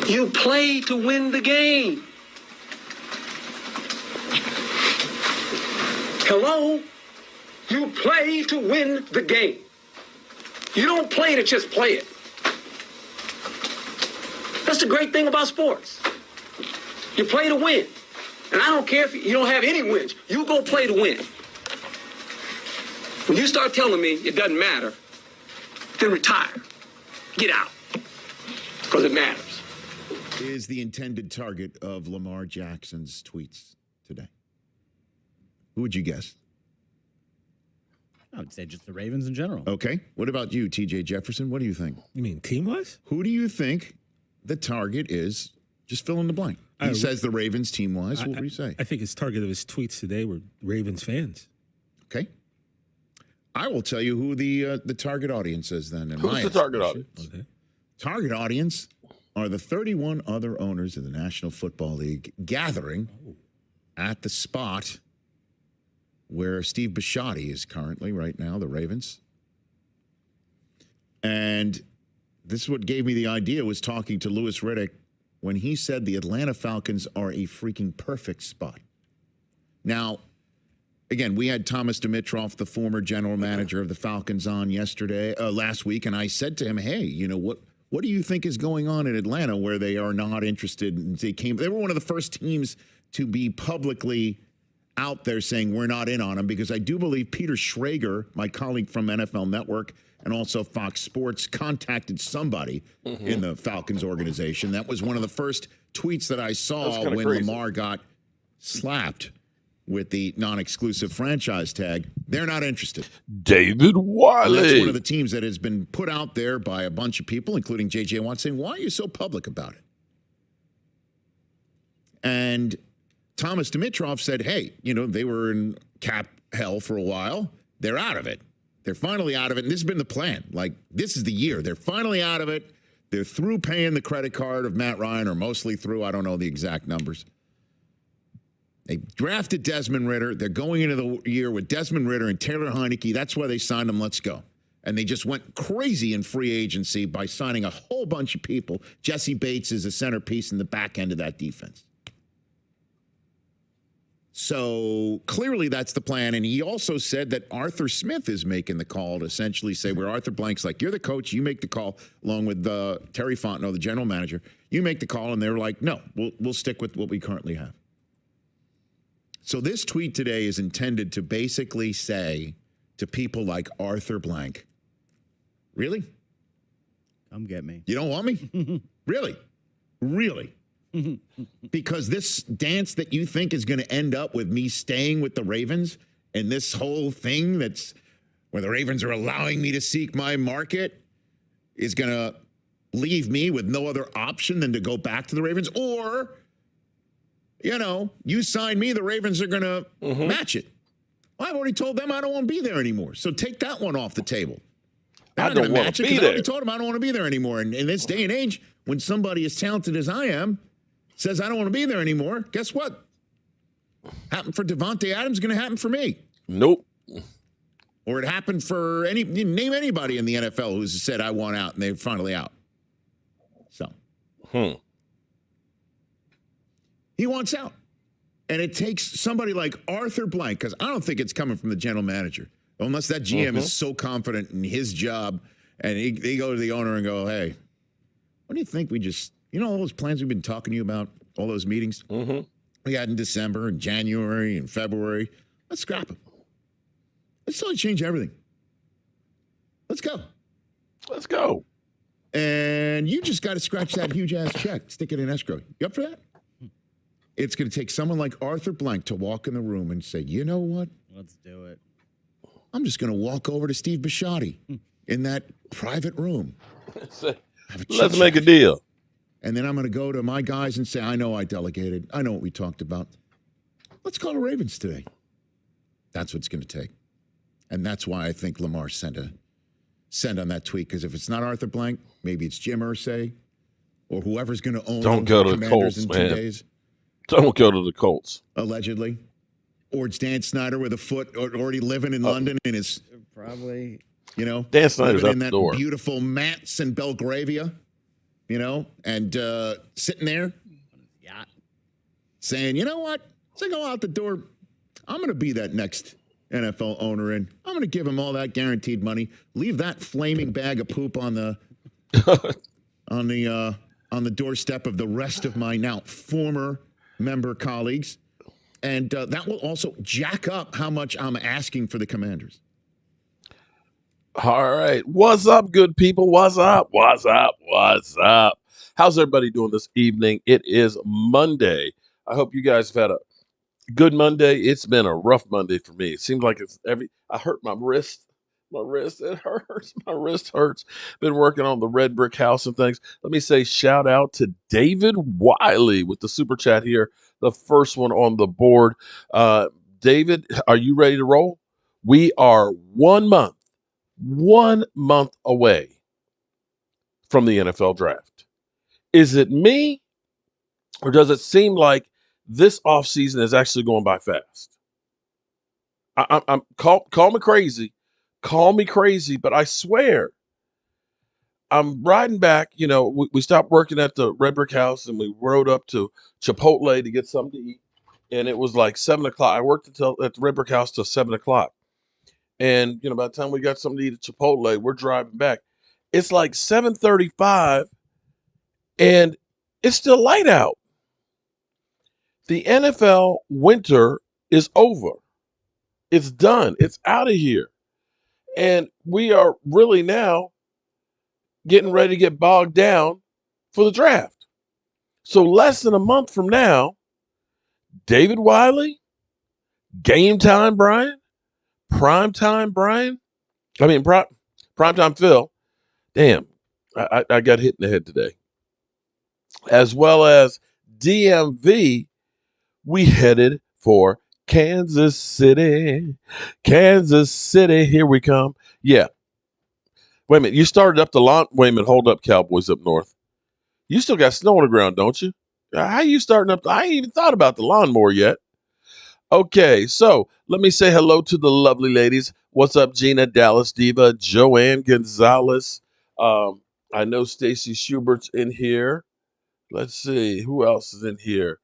You play to win the game. Hello? You play to win the game. You don't play to just play it. That's the great thing about sports. You play to win. And I don't care if you don't have any wins. You go play to win. When you start telling me it doesn't matter, then retire. Get out. Because it matters. Is the intended target of Lamar Jackson's tweets today? Who would you guess? I would say just the Ravens in general. Okay. What about you, TJ Jefferson? What do you think? You mean team-wise? Who do you think the target is? Just fill in the blank. He says the Ravens team-wise. What do you say? I think his target of his tweets today were Ravens fans. Okay. I will tell you who the target audience is then. Who's the target audience? Okay. Target audience are the 31 other owners of the National Football League gathering at the spot where Steve Bisciotti is currently right now, the Ravens. And this is what gave me the idea, was talking to Louis Riddick when he said the Atlanta Falcons are a freaking perfect spot. Now, again, we had Thomas Dimitroff, the former general manager of the Falcons, on last week, and I said to him, hey, you know, what do you think is going on in Atlanta where they are not interested? And they were one of the first teams to be publicly out there saying we're not in on them, because I do believe Peter Schrager, my colleague from NFL Network and also Fox Sports, contacted somebody in the Falcons organization. That was one of the first tweets that I saw when crazy. Lamar got slapped with the non-exclusive franchise tag. They're not interested. David Wiley. That's one of the teams that has been put out there by a bunch of people, including J.J. Watt, saying, why are you so public about it? And Thomas Dimitroff said, hey, you know, they were in cap hell for a while. They're out of it. They're finally out of it. And this has been the plan. Like, this is the year. They're finally out of it. They're through paying the credit card of Matt Ryan, or mostly through. I don't know the exact numbers. They drafted Desmond Ridder. They're going into the year with Desmond Ridder and Taylor Heineke. That's why they signed him. Let's go. And they just went crazy in free agency by signing a whole bunch of people. Jesse Bates is a centerpiece in the back end of that defense. So clearly that's the plan. And he also said that Arthur Smith is making the call to essentially say, where Arthur Blank's like, you're the coach, you make the call, along with Terry Fontenot, the general manager. You make the call. And they're like, no, we'll stick with what we currently have. So this tweet today is intended to basically say to people like Arthur Blank, really? Come get me. You don't want me? Really? Really? Because this dance that you think is going to end up with me staying with the Ravens, and this whole thing that's where the Ravens are allowing me to seek my market is going to leave me with no other option than to go back to the Ravens, or, you know, you sign me, the Ravens are going to match it. Well, I've already told them I don't want to be there anymore. So take that one off the table. I don't want to be there. I already told them I don't want to be there anymore. And in this day and age, when somebody as talented as I am says I don't want to be there anymore, guess what? Happened for Devontae Adams, going to happen for me. Nope. Or it happened for name anybody in the NFL who's said I want out, and they're finally out. So. He wants out. And it takes somebody like Arthur Blank, because I don't think it's coming from the general manager, unless that GM is so confident in his job, and they go to the owner and go, hey, what do you think we just, you know, all those plans we've been talking to you about, all those meetings we had in December and January and February, let's scrap them. Let's totally change everything. Let's go. Let's go. And you just got to scratch that huge-ass check, stick it in escrow. You up for that? It's going to take someone like Arthur Blank to walk in the room and say, you know what? Let's do it. I'm just going to walk over to Steve Bisciotti in that private room. Let's make a deal. And then I'm going to go to my guys and say, I know I delegated. I know what we talked about. Let's call the Ravens today. That's what it's going to take. And that's why I think Lamar sent on that tweet. Because if it's not Arthur Blank, maybe it's Jim Irsay or whoever's going to own Don't go to the Colts, in 2 man. days. Don't go to the Colts. Allegedly. Or it's Dan Snyder with a foot already living in London and is probably, you know, Dan Snyder's living out in the that door. beautiful Mats in Belgravia. and sitting there Yeah. saying, you know what? As I go out the door, I'm going to be that next NFL owner, and I'm going to give him all that guaranteed money. Leave that flaming bag of poop on the doorstep of the rest of my now former member colleagues, and that will also jack up how much I'm asking for the Commanders. All right. What's up, good people? What's up? What's up? What's up? How's everybody doing this evening? It is Monday. I hope you guys have had a good Monday. It's been a rough Monday for me. It seems like I hurt my wrist. It hurts. My wrist hurts. Been working on the red brick house and things. Let me say shout out to David Wiley with the super chat here. The first one on the board. David, are you ready to roll? We are 1 month away from the NFL draft. Is it me, or does it seem like this offseason is actually going by fast? I'm call me crazy, but I swear I'm riding back. We stopped working at the Red Brick House and we rode up to Chipotle to get something to eat, and it was like 7:00. I worked at the Red Brick House till 7:00, and by the time we got something to eat at Chipotle, we're driving back. It's like 7:35, and it's still light out. The NFL winter is over. It's done. It's out of here. And we are really now getting ready to get bogged down for the draft. So less than a month from now, David Wiley, Game Time Brian, Prime Time Brian, Prime Time Phil, damn, I got hit in the head today, as well as DMV, we headed for Kansas City. Kansas City, here we come. Yeah. Wait a minute. You started up the lawn. Wait a minute. Hold up, Cowboys up north. You still got snow on the ground, don't you? How you starting up? I ain't even thought about the lawnmower yet. Okay, so let me say hello to the lovely ladies. What's up, Gina, Dallas Diva, Joanne Gonzalez. I know Stacy Schubert's in here. Let's see. Who else is in here?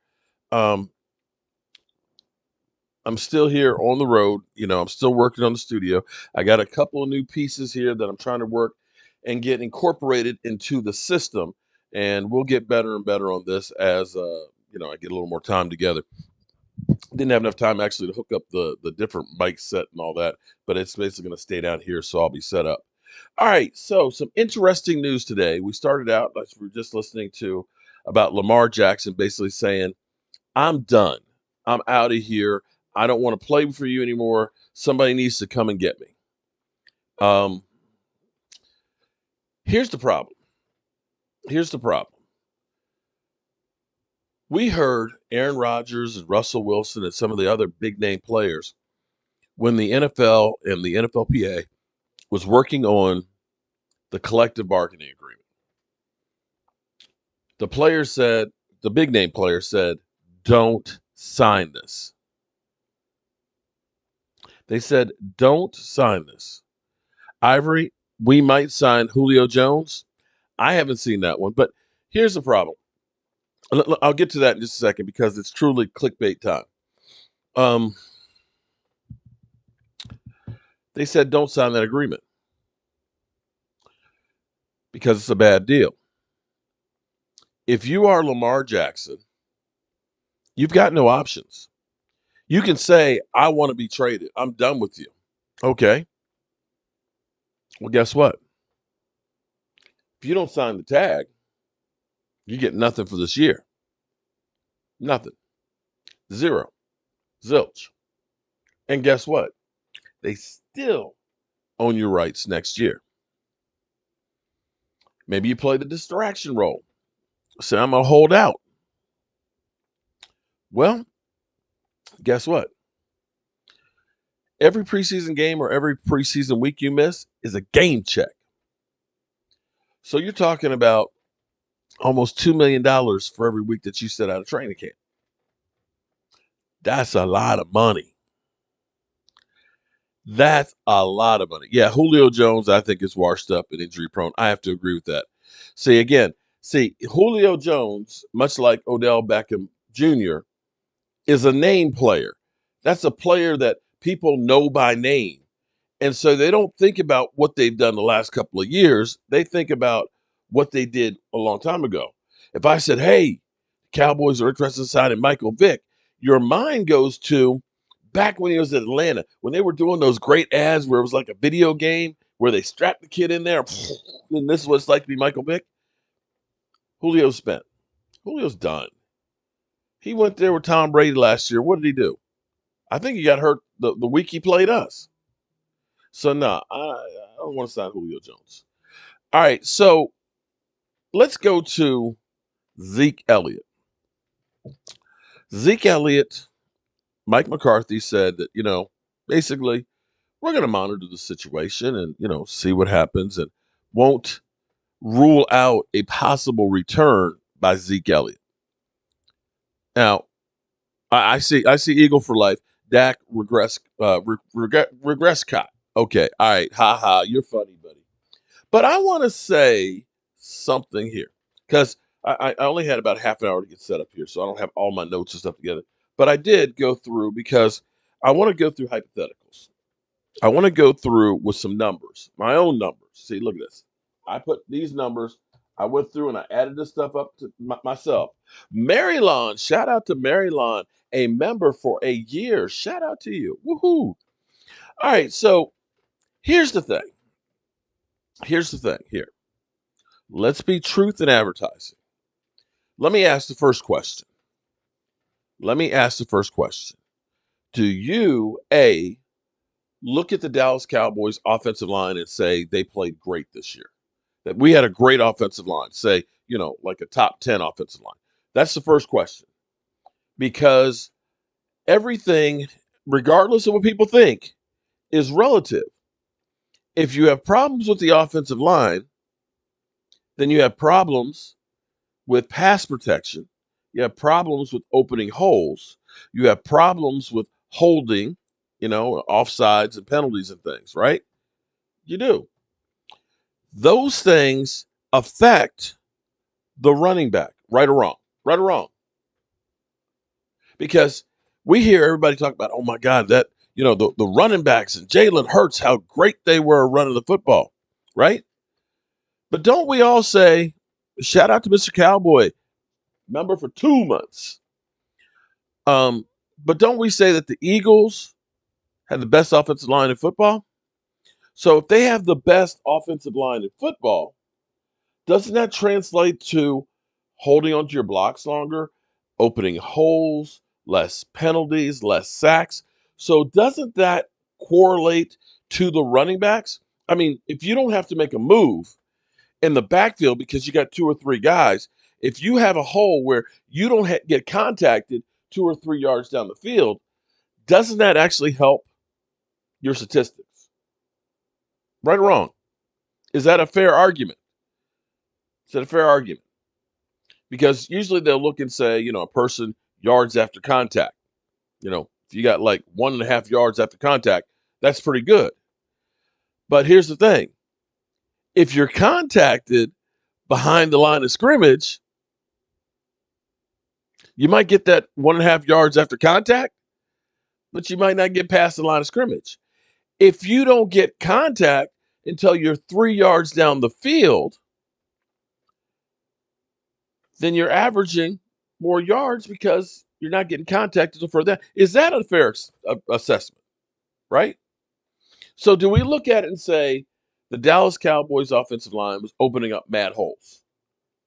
I'm still here on the road. I'm still working on the studio. I got a couple of new pieces here that I'm trying to work and get incorporated into the system. And we'll get better and better on this as, I get a little more time together. Didn't have enough time actually to hook up the different mic set and all that, but it's basically going to stay down here, so I'll be set up. All right, so some interesting news today. We started out, as we were just listening to, about Lamar Jackson basically saying, I'm done. I'm out of here. I don't want to play for you anymore. Somebody needs to come and get me. Here's the problem. We heard Aaron Rodgers and Russell Wilson and some of the other big name players when the NFL and the NFLPA was working on the collective bargaining agreement. The big name players said, don't sign this. They said, don't sign this. Ivory, we might sign Julio Jones. I haven't seen that one, but here's the problem. I'll get to that in just a second because it's truly clickbait time. They said don't sign that agreement because it's a bad deal. If you are Lamar Jackson, you've got no options. You can say, I want to be traded. I'm done with you. Okay. Well, guess what? If you don't sign the tag, you get nothing for this year. Nothing. Zero. Zilch. And guess what? They still own your rights next year. Maybe you play the distraction role. Say, I'm going to hold out. Well, guess what? Every preseason game or every preseason week you miss is a game check. So you're talking about almost $2 million for every week that you sit out of training camp. That's a lot of money. That's a lot of money. Yeah, Julio Jones, I think, is washed up and injury prone. I have to agree with that. See, again, See, Julio Jones, much like Odell Beckham Jr., is a name player. That's a player that people know by name. And so they don't think about what they've done the last couple of years. They think about what they did a long time ago. If I said, hey, Cowboys are interested in signing Michael Vick, your mind goes to back when he was at Atlanta, when they were doing those great ads where it was like a video game where they strapped the kid in there, and this is what it's like to be Michael Vick. Julio's spent. Julio's done. He went there with Tom Brady last year. What did he do? I think he got hurt the week he played us. So, no, I don't want to sign Julio Jones. All right, so let's go to Zeke Elliott. Zeke Elliott, Mike McCarthy said that, basically, we're going to monitor the situation and, see what happens and won't rule out a possible return by Zeke Elliott. Now, I see Eagle for life. Dak regress cop. Okay, all right, you're funny, buddy. But I want to say something here because I only had about half an hour to get set up here, so I don't have all my notes and stuff together. But I did go through because I want to go through hypotheticals. I want to go through with some numbers, my own numbers. See, look at this. I put these numbers. I went through and I added this stuff up to myself. Mary Lon, shout out to Mary Lon, a member for a year. Shout out to you. Woohoo. All right, so here's the thing. Here. Let's be truth in advertising. Let me ask the first question. Do you, A, look at the Dallas Cowboys offensive line and say they played great this year? That we had a great offensive line, say, like a top 10 offensive line. That's the first question. Because everything, regardless of what people think, is relative. If you have problems with the offensive line, then you have problems with pass protection. You have problems with opening holes. You have problems with holding, offsides and penalties and things, right? You do. Those things affect the running back, right or wrong. Right or wrong. Because we hear everybody talk about, oh my God, that, the running backs and Jalen Hurts, how great they were running the football, right? But don't we all say, shout out to Mr. Cowboy, member for 2 months. But don't we say that the Eagles had the best offensive line in football? So if they have the best offensive line in football, doesn't that translate to holding onto your blocks longer, opening holes, less penalties, less sacks? So doesn't that correlate to the running backs? I mean, if you don't have to make a move in the backfield because you got 2 or 3 guys, if you have a hole where you don't get contacted 2 or 3 yards down the field, doesn't that actually help your statistics? Right or wrong? Is that a fair argument? Because usually they'll look and say, a person yards after contact. If you got like 1.5 yards after contact, that's pretty good. But here's the thing. If you're contacted behind the line of scrimmage, you might get that 1.5 yards after contact, but you might not get past the line of scrimmage. If you don't get contact until you're 3 yards down the field, then you're averaging more yards because you're not getting contact until further. Is that a fair assessment? Right? So do we look at it and say the Dallas Cowboys offensive line was opening up mad holes?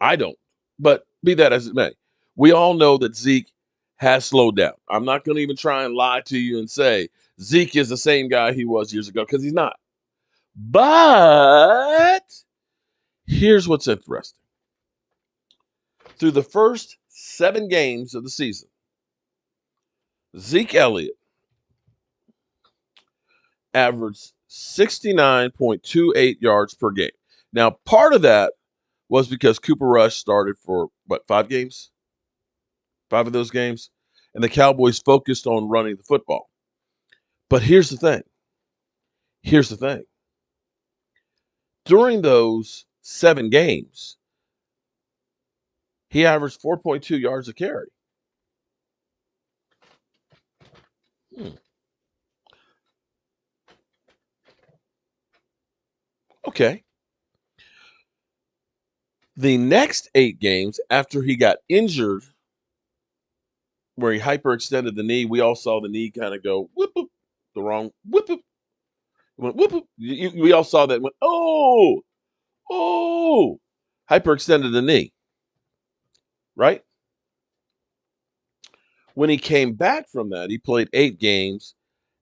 I don't. But be that as it may, we all know that Zeke has slowed down. I'm not going to even try and lie to you and say Zeke is the same guy he was years ago because he's not. But here's what's interesting. Through the first 7 games of the season, Zeke Elliott averaged 69.28 yards per game. Now, part of that was because Cooper Rush started for, 5 games? 5 of those games? And the Cowboys focused on running the football. But here's the thing. During those 7 games, he averaged 4.2 yards a carry. Okay. The next 8 games after he got injured, where he hyperextended the knee, we all saw the knee kind of go whoop, whoop, the wrong whoop, whoop. It went whoop, whoop. We all saw that and went, oh, hyperextended the knee, right? When he came back from that, he played 8 games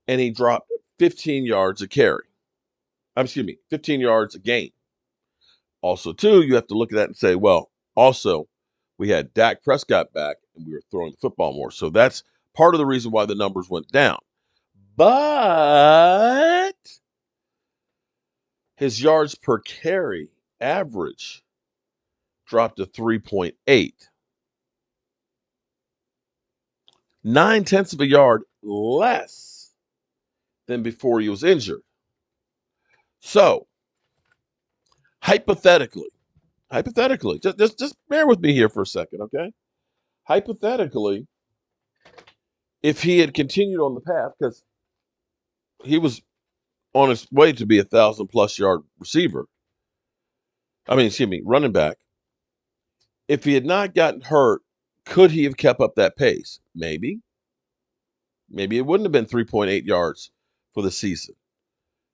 and he dropped 15 yards a carry. 15 yards a game. Also, too, you have to look at that and say, well, also, we had Dak Prescott back and we were throwing the football more. So that's part of the reason why the numbers went down. But his yards per carry average dropped to 3.8. 0.9 of a yard less than before he was injured. So, hypothetically, just bear with me here for a second, okay? Hypothetically, if he had continued on the path, because he was on his way to be 1,000+ yard receiver. Running back. If he had not gotten hurt, could he have kept up that pace? Maybe. Maybe it wouldn't have been 3.8 yards for the season.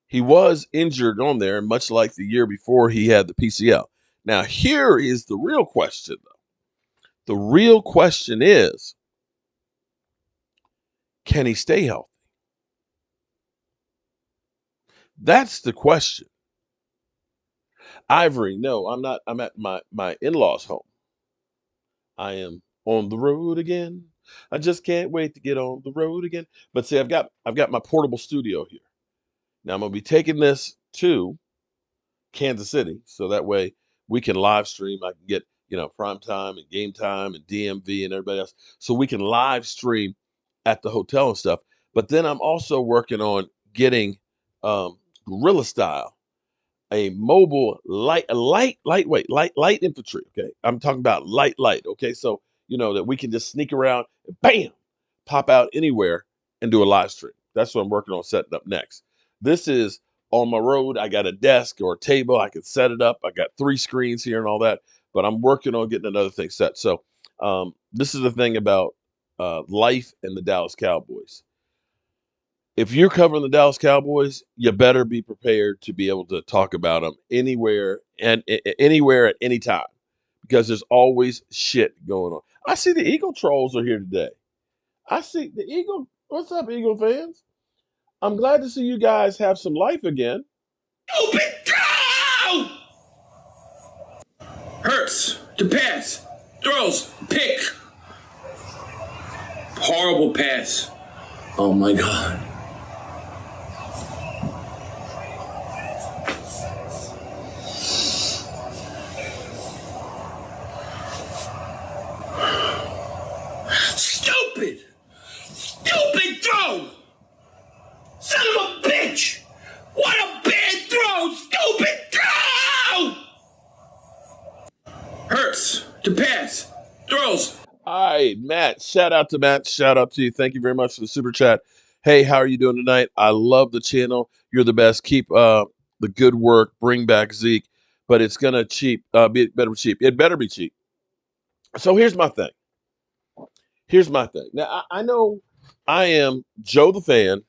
He was injured on there, much like the year before he had the PCL. Now, here is the real question, though. The real question is, can he stay healthy? That's the question. Ivory, no, I'm not. I'm at my in-laws' home. I am on the road again. I just can't wait to get on the road again. But see, I've got my portable studio here. Now I'm gonna be taking this to Kansas City, so that way we can live stream. I can get prime time and game time and DMV and everybody else, so we can live stream at the hotel and stuff. But then I'm also working on getting guerrilla style a mobile lightweight, light infantry. Okay. I'm talking about light. Okay. So, that we can just sneak around and bam, pop out anywhere and do a live stream. That's what I'm working on setting up next. This is on my road. I got a desk or a table. I can set it up. I got 3 screens here and all that, but I'm working on getting another thing set. So, this is the thing about life and the Dallas Cowboys. If you're covering the Dallas Cowboys, you better be prepared to be able to talk about them anywhere anywhere at any time, because there's always shit going on. I see the Eagle trolls are here today. I see the Eagle. What's up, Eagle fans? I'm glad to see you guys have some life again. Open throw! Hurts to pass. Throws. Pick. Horrible pass. Oh my God. Stupid throw! Son of a bitch! What a bad throw! Stupid throw! Hurts to pass. Throws. All right, Matt. Shout out to Matt. Shout out to you. Thank you very much for the super chat. Hey, how are you doing tonight? I love the channel. You're the best. Keep the good work. Bring back Zeke. But it's gonna better cheap. It better be cheap. So here's my thing. Now I know I am Joe the fan,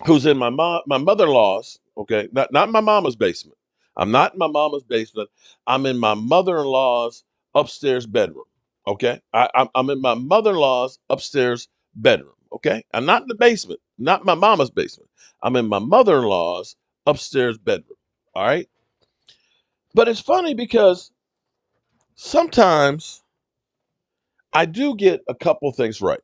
who's in my mother-in-law's. Okay, not my mama's basement. I'm not in my mama's basement. I'm in my mother-in-law's upstairs bedroom. Okay, I'm in my mother-in-law's upstairs bedroom. Okay, I'm not in the basement. Not my mama's basement. I'm in my mother-in-law's upstairs bedroom. All right, but it's funny because sometimes I do get a couple things right.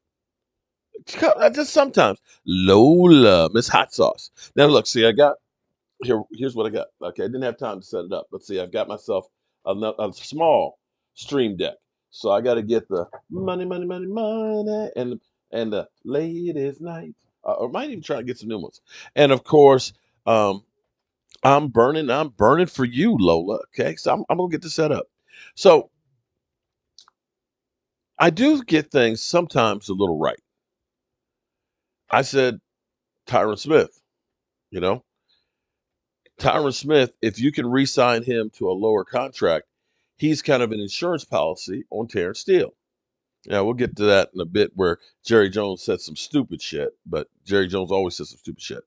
Just sometimes. Lola, Miss Hot Sauce. Now look, see, here's what I got. Okay, I didn't have time to set it up, but see, I've got myself a small stream deck. So I got to get the money, and the ladies' night, or might even try to get some new ones. And of course, I'm burning for you, Lola. Okay, so I'm gonna get this set up. So I do get things sometimes a little right. I said Tyron Smith, you know, Tyron Smith, if you can re-sign him to a lower contract, he's kind of an insurance policy on Terrence Steele. Now we'll get to that in a bit where Jerry Jones said some stupid shit, but Jerry Jones always says some stupid shit.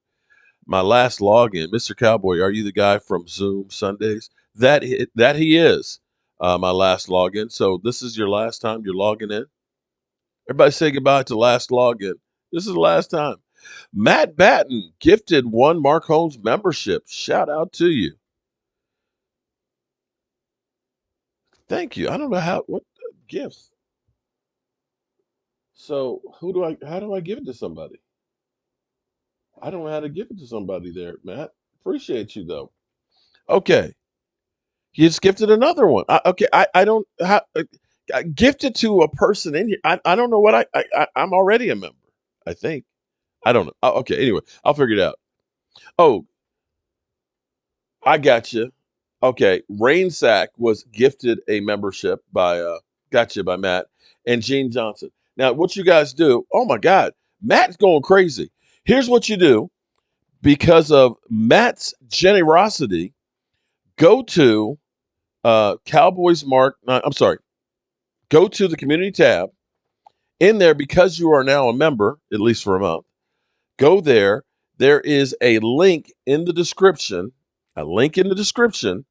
My last login, Mr. Cowboy, are you the guy from Zoom Sundays? That he is. My last login. So this is your last time you're logging in. Everybody say goodbye to last login. This is the last time. Matt Batten gifted one Mark Holmes membership. Shout out to you. Thank you. I don't know what gifts. So how do I give it to somebody? I don't know how to give it to somebody there, Matt. Appreciate you though. Okay. You just gifted another one. I don't gift it to a person in here. I don't know what I'm already a member. I think. I don't know. Okay, anyway, I'll figure it out. Oh, I got you. Okay, Rain Sack was gifted a membership by gotcha by Matt and Gene Johnson. Now, what you guys do? Oh my God, Matt's going crazy. Here's what you do because of Matt's generosity. Go to Cowboys Mark. I'm sorry. Go to the community tab. In there, because you are now a member, at least for a month, go there. There is a link in the description. A link in the description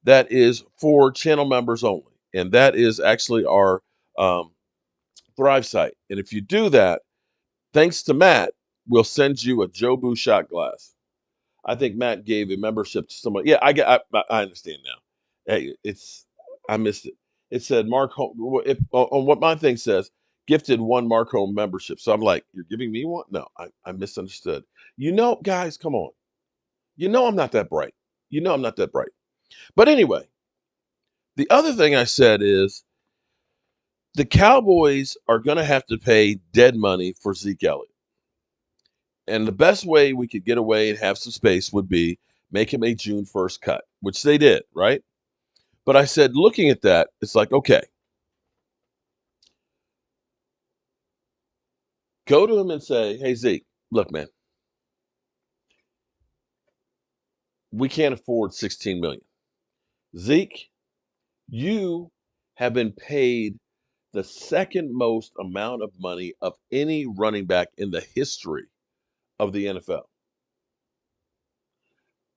that is for channel members only. And that is actually our Thrive site. And if you do that, thanks to Matt, we'll send you a Jobu shot glass. I think Matt gave a membership to somebody. Yeah, I understand now. Hey, I missed it. It said Mark Home. On what my thing says, gifted one Mark Home membership. So I'm like, you're giving me one? No, I misunderstood. Guys, come on. I'm not that bright. I'm not that bright. But anyway, the other thing I said is the Cowboys are going to have to pay dead money for Zeke Elliott. And the best way we could get away and have some space would be make him a June 1st cut, which they did, right? But I said, looking at that, it's like, okay, go to him and say, hey, Zeke, look, man, we can't afford $16 million. Zeke, you have been paid the second most amount of money of any running back in the history of the NFL.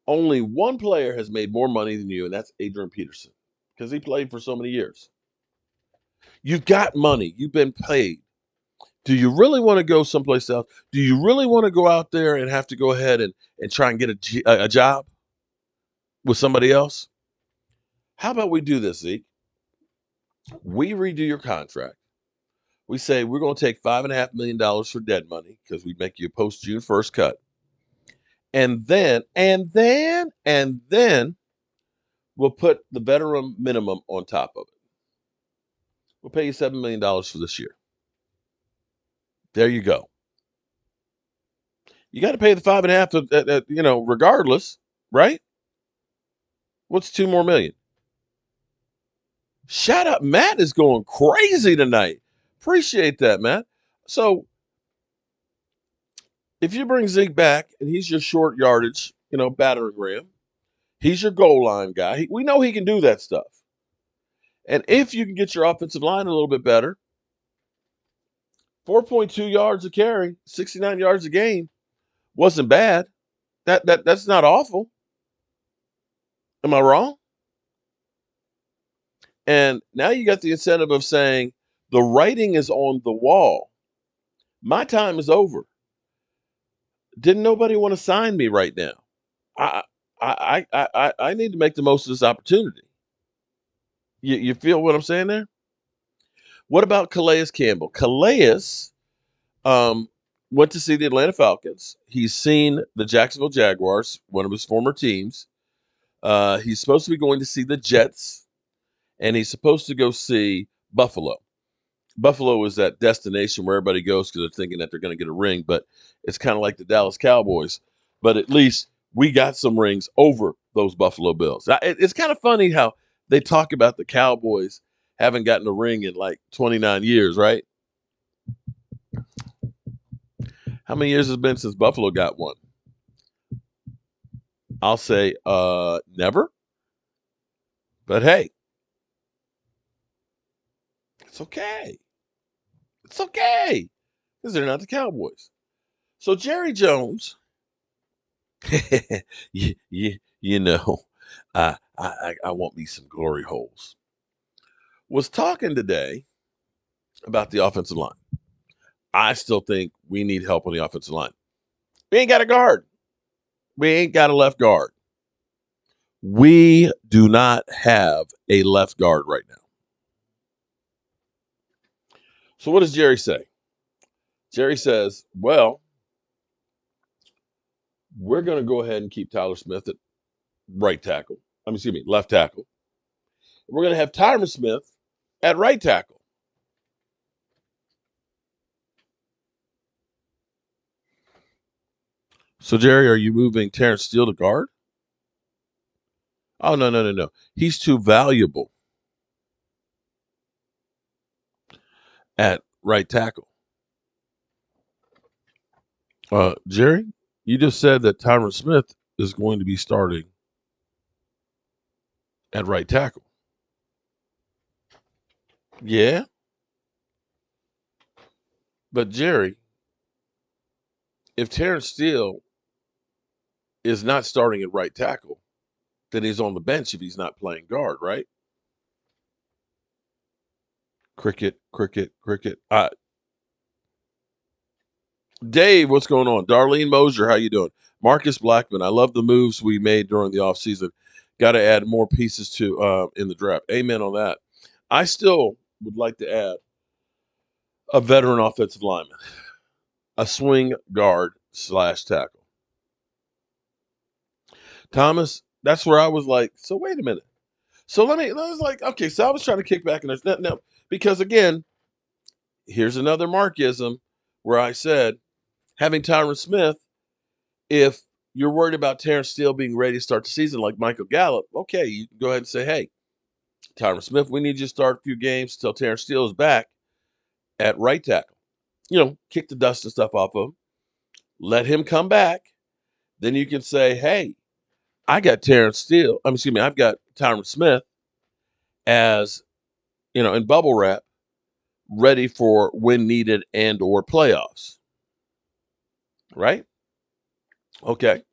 Only one player has made more money than you, and that's Adrian Peterson, because he played for so many years. You've got money. You've been paid. Do you really want to go someplace else? Do you really want to go out there and have to go ahead and try and get a job with somebody else? How about we do this, Zeke? We redo your contract. We say we're going to take $5.5 million for dead money because we make you a post June 1st cut. And then we'll put the veteran minimum on top of it. We'll pay you $7 million for this year. There you go. You got to pay the 5.5, regardless, right? What's 2 more million? Shout out, Matt is going crazy tonight. Appreciate that, Matt. So if you bring Zeke back and he's your short yardage, battering ram, he's your goal line guy. We know he can do that stuff. And if you can get your offensive line a little bit better, 4.2 yards a carry, 69 yards a game wasn't bad. That's not awful. Am I wrong? And now you got the incentive of saying the writing is on the wall. My time is over. Didn't nobody want to sign me right now? I need to make the most of this opportunity. You feel what I'm saying there? What about Calais Campbell? Calais went to see the Atlanta Falcons. He's seen the Jacksonville Jaguars, one of his former teams. He's supposed to be going to see the Jets, and he's supposed to go see Buffalo. Buffalo is that destination where everybody goes because they're thinking that they're going to get a ring, but it's kind of like the Dallas Cowboys. But at least we got some rings over those Buffalo Bills. It's kind of funny how they talk about the Cowboys haven't gotten a ring in like 29 years, right? How many years has it been since Buffalo got one? I'll say never. But hey, it's okay. It's okay. Because they're not the Cowboys. So Jerry Jones, you know, I want me some glory holes, was talking today about the offensive line. I still think we need help on the offensive line. We ain't got a guard. We ain't got a left guard. We do not have a left guard right now. So what does Jerry say? Jerry says, well, we're going to go ahead and keep Tyler Smith at left tackle. We're going to have Tyron Smith at right tackle. So, Jerry, are you moving Terrence Steele to guard? Oh, no. He's too valuable at right tackle. Jerry, you just said that Tyron Smith is going to be starting at right tackle. Yeah. But, Jerry, if Terrence Steele is not starting at right tackle, then he's on the bench if he's not playing guard, right? Cricket. Dave, what's going on? Darlene Mosier, how you doing? Marcus Blackman, I love the moves we made during the offseason. Got to add more pieces to in the draft. Amen on that. I still would like to add a veteran offensive lineman, a swing guard / tackle. Thomas, that's where I was like, so wait a minute. So I was like, okay, so I was trying to kick back and there's nothing else. Because again, here's another Markism where I said, having Tyron Smith, if you're worried about Terrence Steele being ready to start the season like Michael Gallup, okay, you can go ahead and say, hey, Tyron Smith, we need you to start a few games till Terrence Steele is back at right tackle. Kick the dust and stuff off of him. Let him come back. Then you can say, hey, I got I've got Tyron Smith as, in bubble wrap, ready for when needed and or playoffs. Right? Okay.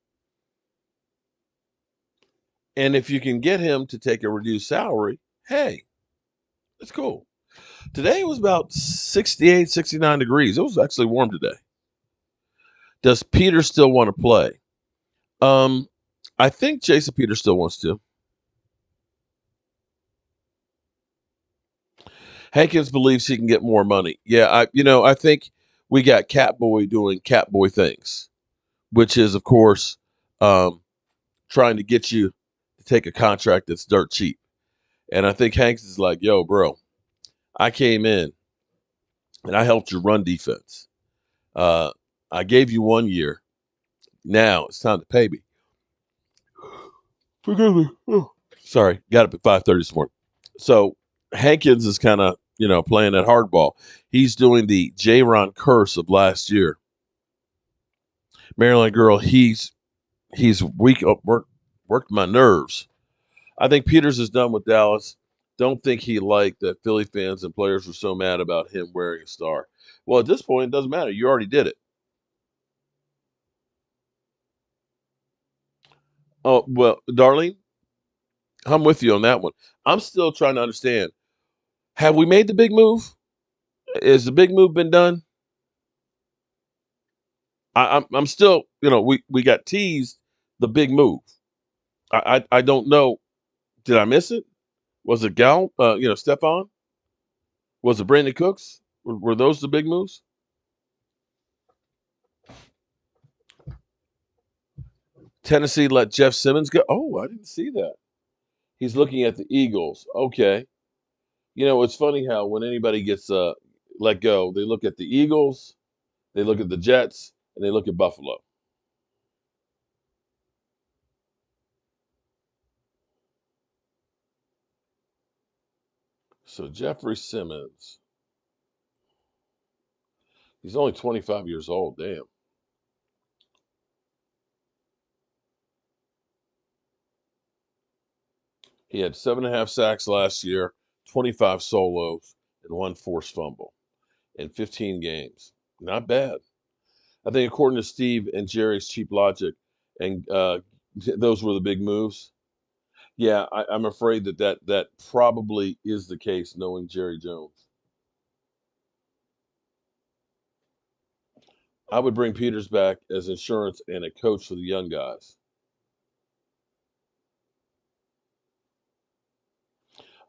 And if you can get him to take a reduced salary, hey, it's cool. Today was about 68, 69 degrees. It was actually warm today. Does Peter still want to play? I think Jason Peter still wants to. Hankins believes he can get more money. Yeah, I think we got Catboy doing Catboy things, which is, of course, trying to get you to take a contract that's dirt cheap. And I think Hanks is like, yo, bro, I came in and I helped you run defense. I gave you 1 year. Now it's time to pay me. Forgive me. Oh. Sorry, got up at 5:30 this morning. So Hankins is kind of, playing that hardball. He's doing the J-Ron curse of last year. Maryland girl, he's weak up, worked my nerves. I think Peters is done with Dallas. Don't think he liked that Philly fans and players were so mad about him wearing a star. Well, at this point, it doesn't matter. You already did it. Oh, well, Darlene, I'm with you on that one. I'm still trying to understand. Have we made the big move? Has the big move been done? I'm still, we got teased the big move. I don't know. Did I miss it? Was it Stephon? Was it Brandon Cooks? Were those the big moves? Tennessee let Jeff Simmons go. Oh, I didn't see that. He's looking at the Eagles. Okay. It's funny how when anybody gets let go, they look at the Eagles, they look at the Jets, and they look at Buffalo. So Jeffrey Simmons, he's only 25 years old. Damn. He had 7.5 sacks last year, 25 solos, and 1 forced fumble in 15 games. Not bad. I think according to Steve and Jerry's cheap logic, and those were the big moves. Yeah, I'm afraid that probably is the case, knowing Jerry Jones. I would bring Peters back as insurance and a coach for the young guys.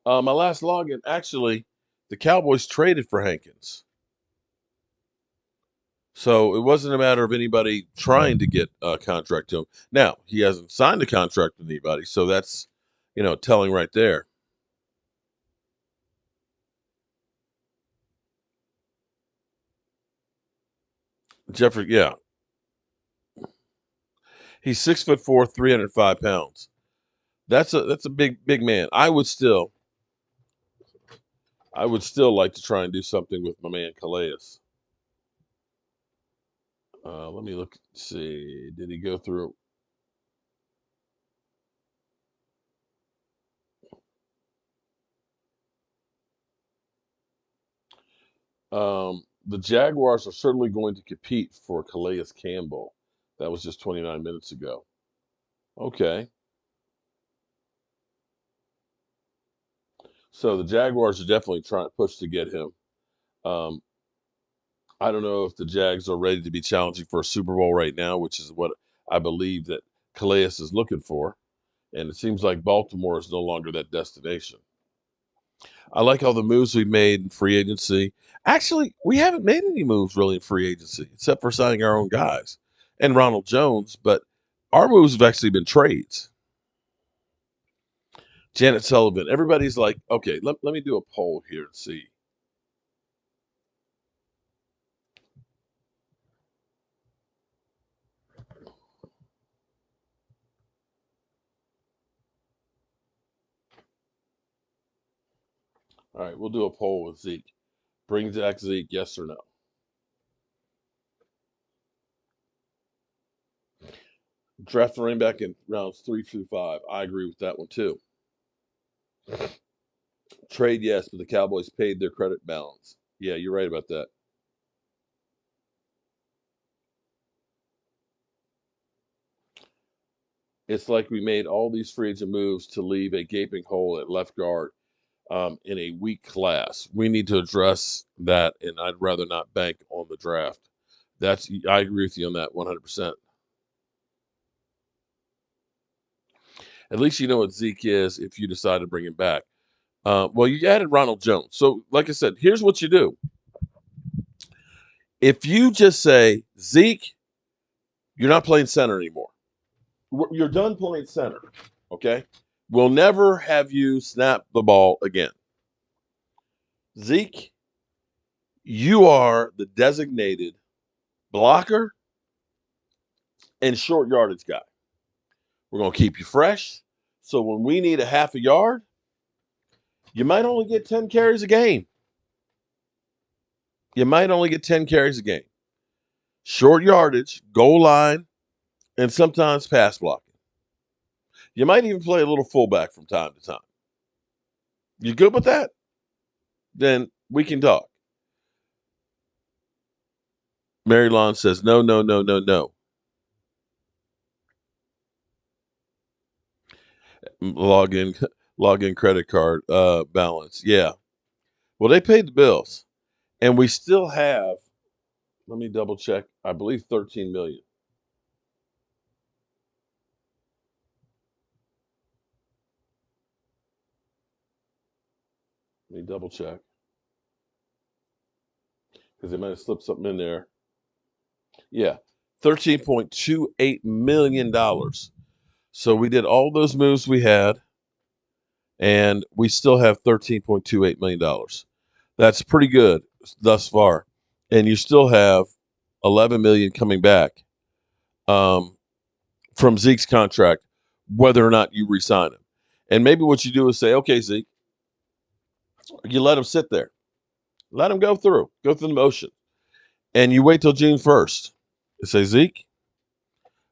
My last login, actually, the Cowboys traded for Hankins. So it wasn't a matter of anybody trying to get a contract to him. Now, he hasn't signed a contract with anybody, so that's, telling right there. Jeffrey, yeah. He's 6'4", 305 pounds. That's a big man. I would still like to try and do something with my man Calais. Let me look. See, did he go through? The Jaguars are certainly going to compete for Calais Campbell. That was just 29 minutes ago. Okay, so the Jaguars are definitely trying to push to get him. Um, I don't know if the Jags are ready to be challenging for a Super Bowl right now, which is what I believe that Calais is looking for. And it seems like Baltimore is no longer that destination. I like all the moves we made in free agency. Actually, we haven't made any moves really in free agency, except for signing our own guys and Ronald Jones. But our moves have actually been trades. Janet Sullivan. Everybody's like, okay, let me do a poll here and see. All right, we'll do a poll with Zeke. Bring back Zeke, yes or no? Draft the running back in rounds 3 through 5. I agree with that one too. Trade, yes, but the Cowboys paid their credit balance. Yeah, you're right about that. It's like we made all these free agent moves to leave a gaping hole at left guard in a weak class. We need to address that, and I'd rather not bank on the draft. I agree with you on that 100%. At least you know what Zeke is if you decide to bring him back. Well, you added Ronald Jones. So, like I said, here's what you do. If you just say, Zeke, you're not playing center anymore. You're done playing center, okay? We'll never have you snap the ball again. Zeke, you are the designated blocker and short yardage guy. We're going to keep you fresh. So when we need a half a yard, you might only get 10 carries a game. You might only get 10 carries a game. Short yardage, goal line, and sometimes pass blocking. You might even play a little fullback from time to time. You good with that? Then we can talk. Mary Lon says, no, no, no, no, no. Log in credit card balance. Yeah. Well, they paid the bills. And we still have, let me double check, I believe 13 million. Let me double check. Because they might have slipped something in there. Yeah. $13.28 million. So we did all those moves we had, and we still have $13.28 million. That's pretty good thus far. And you still have 11 million coming back from Zeke's contract, whether or not you re-sign him. And maybe what you do is say, okay, Zeke, You let them sit there. Let them go through the motion. And you wait till June 1st and say, Zeke,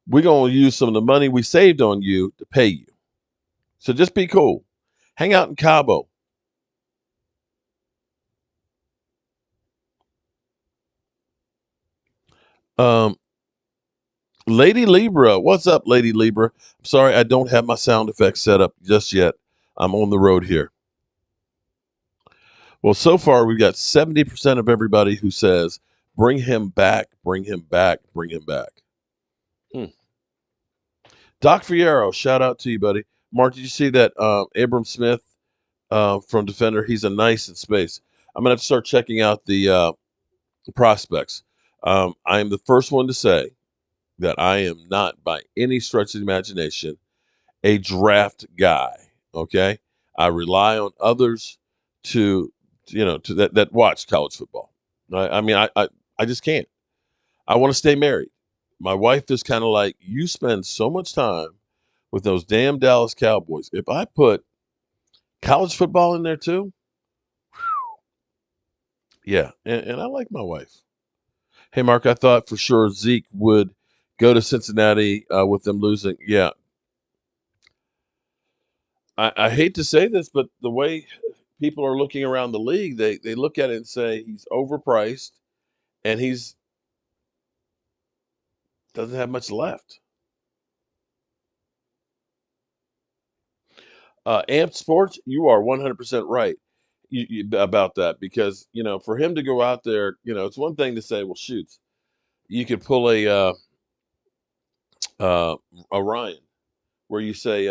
we're going to use some of the money we saved on you to pay you. So just be cool. Hang out in Cabo. Um, Lady Libra, what's up, Lady Libra? I'm sorry, I don't have my sound effects set up just yet. I'm on the road here. Well, so far we've got 70% of everybody who says, bring him back, bring him back, bring him back. Doc Fierro, shout out to you, buddy. Mark, did you see that Abram Smith from Defender? He's a nice in space. I'm going to have to start checking out the prospects. I am the first one to say that I am not, by any stretch of the imagination, a draft guy. Okay, I rely on others to that watch college football. I just can't. I want to stay married. My wife is kind of like, you spend so much time with those damn Dallas Cowboys. If I put college football in there too, yeah, and I like my wife. Hey, Mark, I thought for sure Zeke would go to Cincinnati with them losing. Yeah, I hate to say this, but the way people are looking around the league, they look at it and say he's overpriced and he's doesn't have much left. Amp Sports, you are 100% right about that because for him to go out there, it's one thing to say, well, shoot, you could pull uh, a Ryan where you say,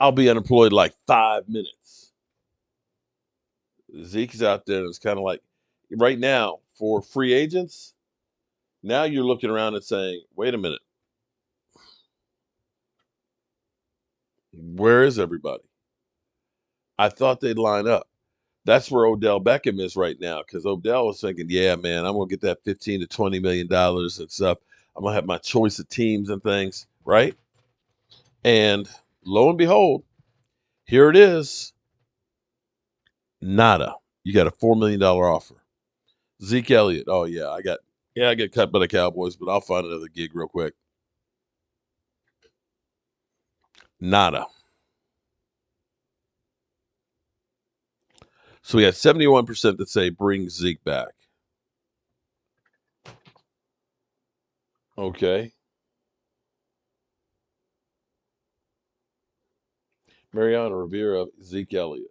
I'll be unemployed like 5 minutes. Zeke's out there and it's kind of like right now for free agents. Now you're looking around and saying, wait a minute, where is everybody? I thought they'd line up. That's where Odell Beckham is right now because Odell was thinking, yeah, man, I'm going to get that $15 to $20 million and stuff. I'm going to have my choice of teams and things, right? And lo and behold, here it is. Nada. You got a $4 million offer. Zeke Elliott. Oh, yeah, I get cut by the Cowboys, but I'll find another gig real quick. Nada. So we had 71% that say bring Zeke back. Okay. Mariana Rivera, Zeke Elliott.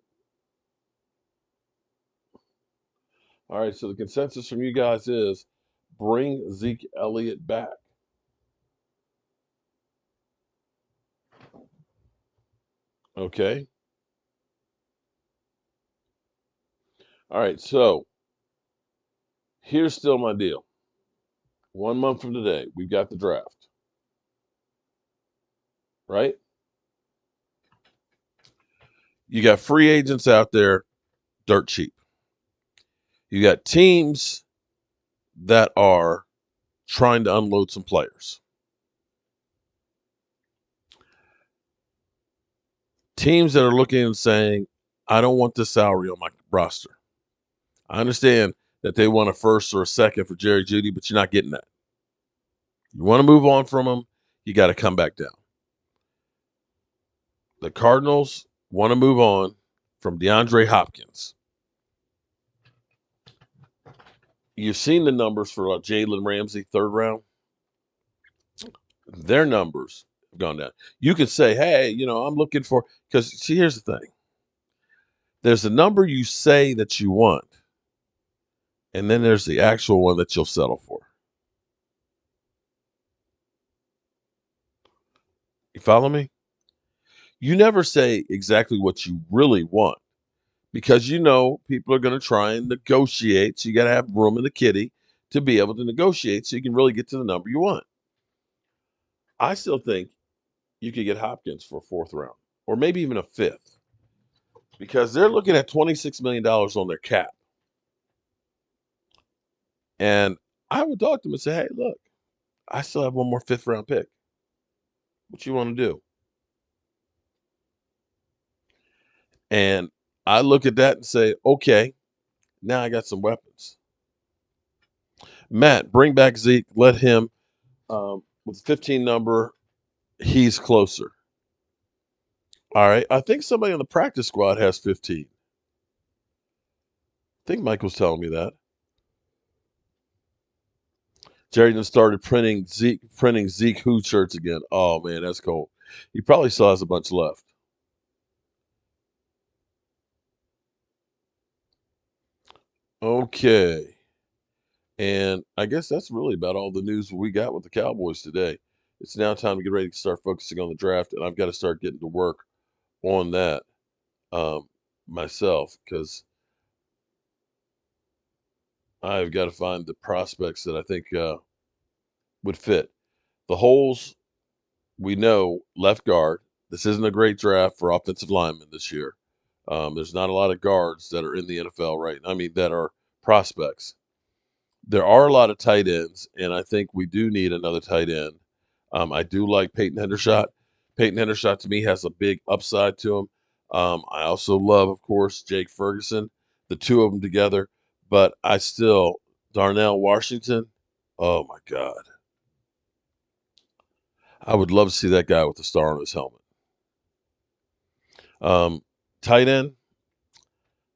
All right, so the consensus from you guys is bring Zeke Elliott back. Okay. All right, so here's still my deal. 1 month from today, we've got the draft, right? You got free agents out there, dirt cheap. You got teams that are trying to unload some players. Teams that are looking and saying, I don't want this salary on my roster. I understand that they want a first or a second for Jerry Jeudy, but you're not getting that. You want to move on from him, you got to come back down. The Cardinals want to move on from DeAndre Hopkins. You've seen the numbers for Jalen Ramsey, third round. Their numbers have gone down. You could say, hey, I'm looking for, because see, here's the thing. There's a number you say that you want, and then there's the actual one that you'll settle for. You follow me? You never say exactly what you really want because people are going to try and negotiate. So you got to have room in the kitty to be able to negotiate so you can really get to the number you want. I still think you could get Hopkins for a fourth round or maybe even a fifth because they're looking at $26 million on their cap. And I would talk to them and say, hey, look, I still have one more fifth round pick. What you want to do? And I look at that and say, okay, now I got some weapons. Matt, bring back Zeke. Let him with 15 number. He's closer. All right. I think somebody on the practice squad has 15. I think Mike was telling me that. Jerry just started printing Zeke Who shirts again. Oh man, that's cool. He probably still has a bunch left. Okay. And I guess that's really about all the news we got with the Cowboys today. It's now time to get ready to start focusing on the draft, and I've got to start getting to work on that myself because I've got to find the prospects that I think would fit. The holes we know left guard. This isn't a great draft for offensive linemen this year. There's not a lot of guards that are in the NFL right now. I mean, that are prospects. There are a lot of tight ends, and I think we do need another tight end. I do like Peyton Hendershot. Peyton Hendershot to me has a big upside to him. I also love, of course, Jake Ferguson, the two of them together. But I still, Darnell Washington, oh my God. I would love to see that guy with the star on his helmet. Tight end,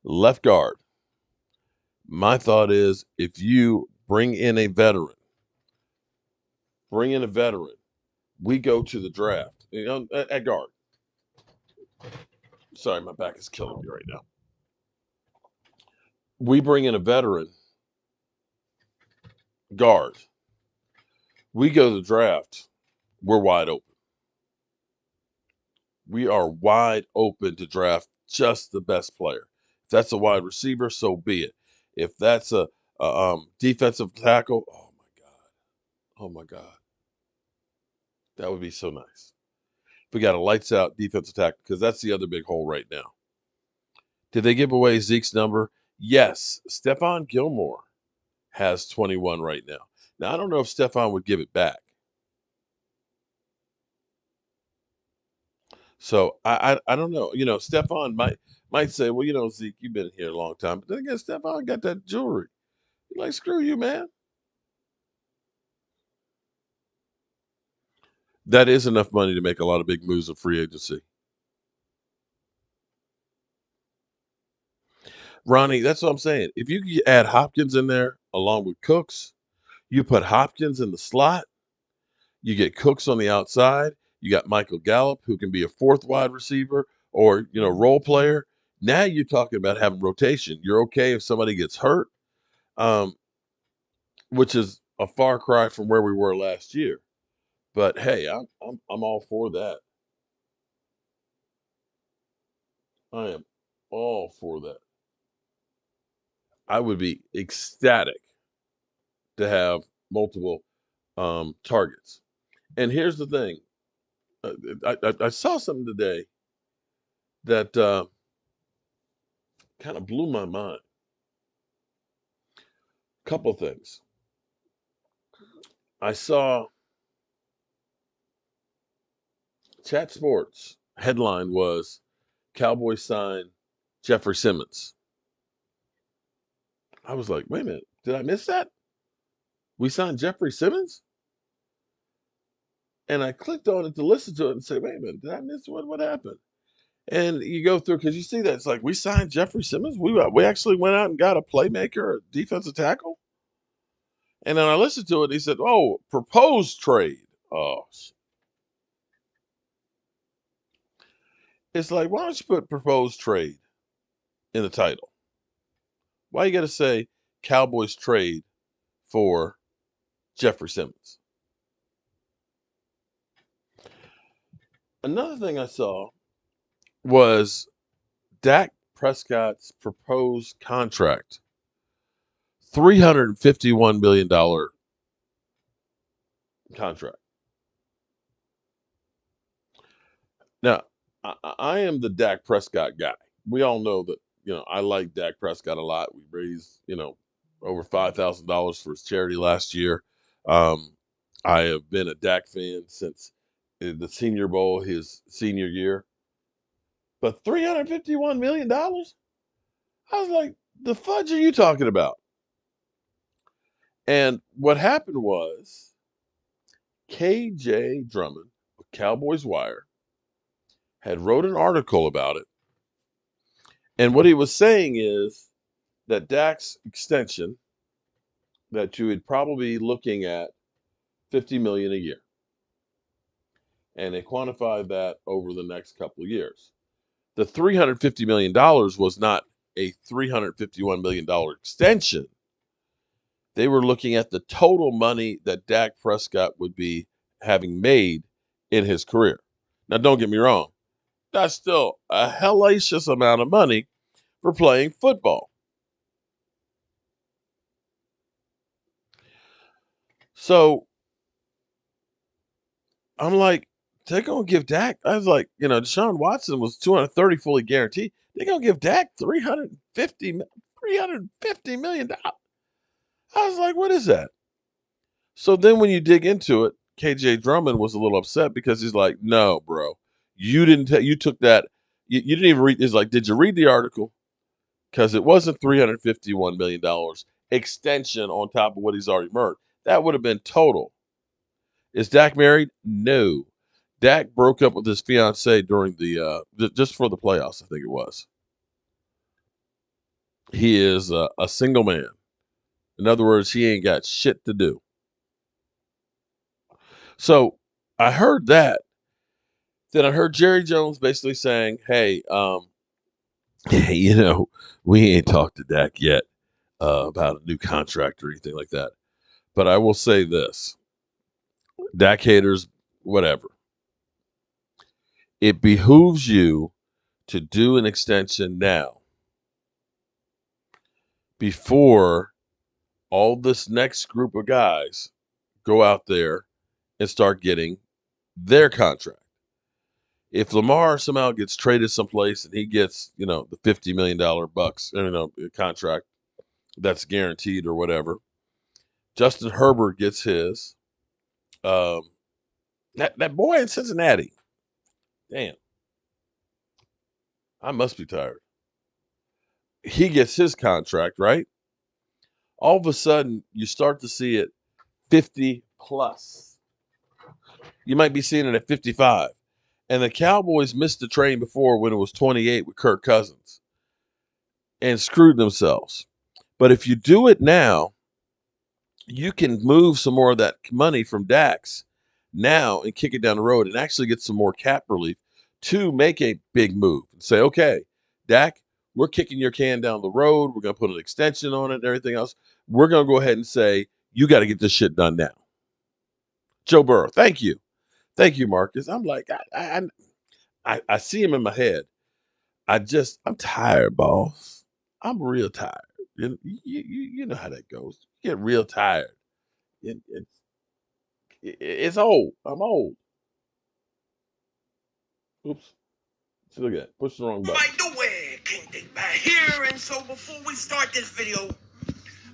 left guard. My thought is if you bring in a veteran, we go to the draft. At guard. Sorry, my back is killing me right now. We bring in a veteran guard. We go to the draft. We're wide open. We are wide open to draft just the best player. If that's a wide receiver, so be it. If that's a defensive tackle, oh my God, that would be so nice. If we got a lights out defensive tackle, because that's the other big hole right now. Did they give away Zeke's number? Yes. Stephon Gilmore has 21 right now. Now I don't know if Stephon would give it back. So I don't know. Stephon might say, well, Zeke, you've been here a long time. But then again, Stephon got that jewelry. He's like, screw you, man. That is enough money to make a lot of big moves of free agency. Ronnie, that's what I'm saying. If you could add Hopkins in there along with Cooks, you put Hopkins in the slot, you get Cooks on the outside, you got Michael Gallup, who can be a fourth wide receiver or, role player. Now you're talking about having rotation. You're okay if somebody gets hurt, which is a far cry from where we were last year. But hey, I'm all for that. I am all for that. I would be ecstatic to have multiple targets. And here's the thing. I saw something today that kind of blew my mind. Couple things. I saw Chat Sports headline was Cowboys sign Jeffrey Simmons. I was like, wait a minute, did I miss that? We signed Jeffrey Simmons? And I clicked on it to listen to it and say, wait a minute, did I miss what happened? And you go through because you see that it's like we signed Jeffrey Simmons. We actually went out and got a playmaker, a defensive tackle. And then I listened to it. And he said, "Oh, proposed trade." Oh, it's like why don't you put proposed trade in the title? Why you got to say Cowboys trade for Jeffrey Simmons? Another thing I saw was Dak Prescott's proposed contract, $351 million contract. Now, I am the Dak Prescott guy. We all know that, I like Dak Prescott a lot. We raised, over $5,000 for his charity last year. I have been a Dak fan since the Senior Bowl, his senior year. But $351 million? I was like, the fudge are you talking about? And what happened was KJ Drummond of Cowboys Wire had wrote an article about it. And what he was saying is that Dak's extension, that you would probably be looking at $50 million a year. And they quantified that over the next couple of years. The $350 million was not a $351 million extension. They were looking at the total money that Dak Prescott would be having made in his career. Now, don't get me wrong. That's still a hellacious amount of money for playing football. So I'm like, they're going to give Dak. I was like, Deshaun Watson was 230 fully guaranteed. They're going to give Dak $350 million. I was like, what is that? So then when you dig into it, KJ Drummond was a little upset because he's like, no, bro, you took that. You didn't even read. He's like, did you read the article? Because it wasn't $351 million extension on top of what he's already earned. That would have been total. Is Dak married? No. Dak broke up with his fiancee during just for the playoffs, I think it was. He is a single man. In other words, he ain't got shit to do. So I heard that. Then I heard Jerry Jones basically saying, hey, we ain't talked to Dak yet about a new contract or anything like that. But I will say this. Dak haters, whatever. It behooves you to do an extension now before all this next group of guys go out there and start getting their contract. If Lamar somehow gets traded someplace and he gets, the $50 million contract that's guaranteed or whatever, Justin Herbert gets his. That boy in Cincinnati, damn, I must be tired. He gets his contract, right? All of a sudden, you start to see it 50 plus. You might be seeing it at 55. And the Cowboys missed the train before when it was 28 with Kirk Cousins and screwed themselves. But if you do it now, you can move some more of that money from Dax now and kick it down the road and actually get some more cap relief to make a big move and say, okay, Dak, we're kicking your can down the road. We're going to put an extension on it and everything else. We're going to go ahead and say, you got to get this shit done now. Joe Burrow, thank you. Thank you, Marcus. I'm like, I see him in my head. I'm tired, boss. I'm real tired. You know how that goes. You get real tired. It's old. I'm old. Oops. See, look at that. Push the wrong button. Right nowhere, can't think back here. And so before we start this video,